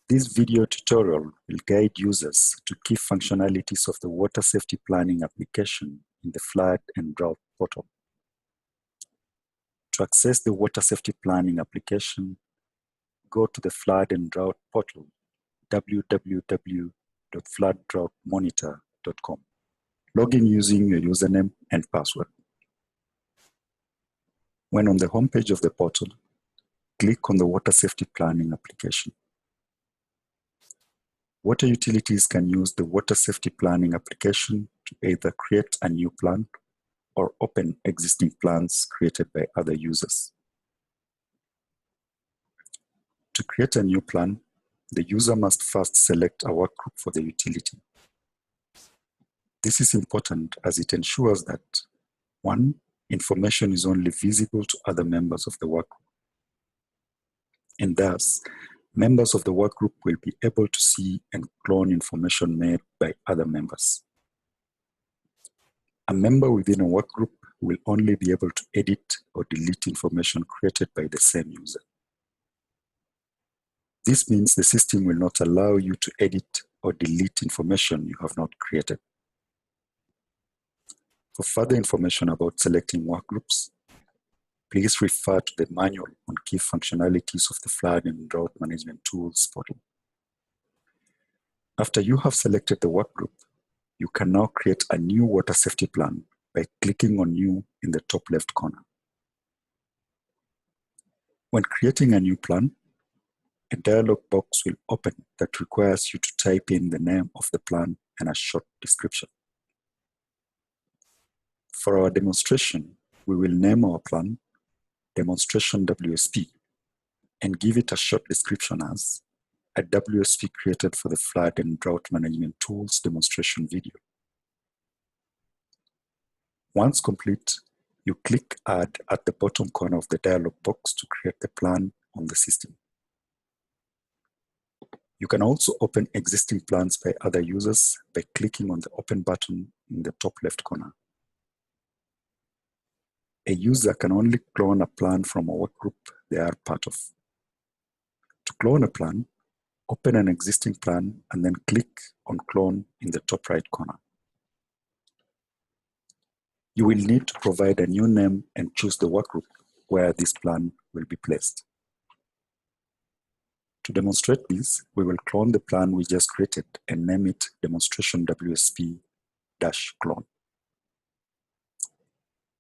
This video tutorial will guide users to key functionalities of the water safety planning application in the Flood and Drought portal. To access the water safety planning application, go to the Flood and Drought portal, www.flooddroughtmonitor.com. Log in using your username and password. When on the homepage of the portal, click on the water safety planning application. Water utilities can use the water safety planning application to either create a new plan or open existing plans created by other users. To create a new plan, the user must first select a work group for the utility. This is important as it ensures that 1. Information is only visible to other members of the work group, and thus, members of the work group will be able to see and clone information made by other members. A member within a work group will only be able to edit or delete information created by the same user. This means the system will not allow you to edit or delete information you have not created. For further information about selecting work groups, please refer to the manual on key functionalities of the Flood and Drought Management Tools portal. After you have selected the work group, you can now create a new water safety plan by clicking on New in the top left corner. When creating a new plan, a dialog box will open that requires you to type in the name of the plan and a short description. For our demonstration, we will name our plan Demonstration WSP and give it a short description as a WSP created for the Flood and Drought Management Tools demonstration video. Once complete, you click Add at the bottom corner of the dialog box to create the plan on the system. You can also open existing plans by other users by clicking on the Open button in the top left corner. A user can only clone a plan from a work group they are part of. To clone a plan, open an existing plan and then click on Clone in the top right corner. You will need to provide a new name and choose the work group where this plan will be placed. To demonstrate this, we will clone the plan we just created and name it Demonstration WSP-clone.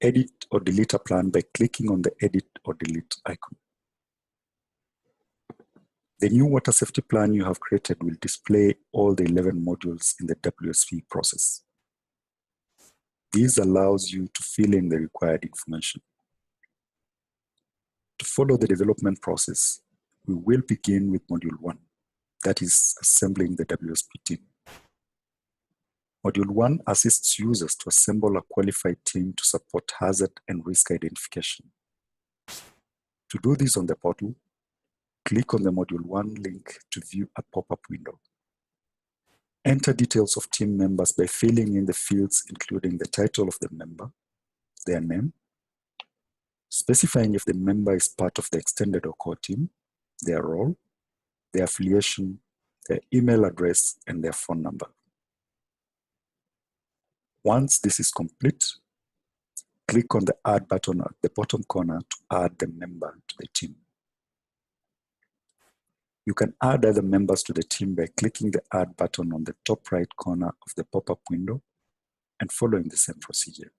Edit or delete a plan by clicking on the Edit or Delete icon. The new water safety plan you have created will display all the 11 modules in the WSP process. This allows you to fill in the required information. To follow the development process, we will begin with Module 1, that is assembling the WSP team. Module 1 assists users to assemble a qualified team to support hazard and risk identification. To do this on the portal, click on the Module 1 link to view a pop-up window. Enter details of team members by filling in the fields including the title of the member, their name, specifying if the member is part of the extended or core team, their role, their affiliation, their email address, and their phone number. Once this is complete, click on the Add button at the bottom corner to add the member to the team. You can add other members to the team by clicking the Add button on the top right corner of the pop-up window and following the same procedure.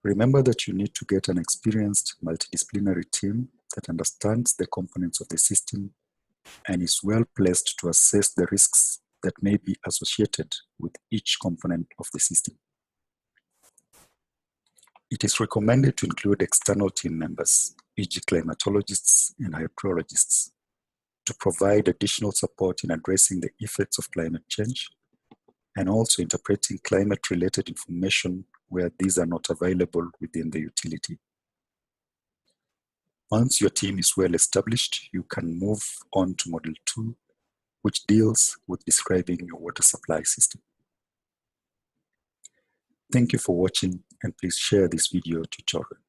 Remember that you need to get an experienced multidisciplinary team that understands the components of the system and is well placed to assess the risks that may be associated with each component of the system. It is recommended to include external team members, e.g. climatologists and hydrologists, to provide additional support in addressing the effects of climate change and also interpreting climate-related information where these are not available within the utility. Once your team is well established, you can move on to Module 2, which deals with describing your water supply system. Thank you for watching, and please share this video tutorial.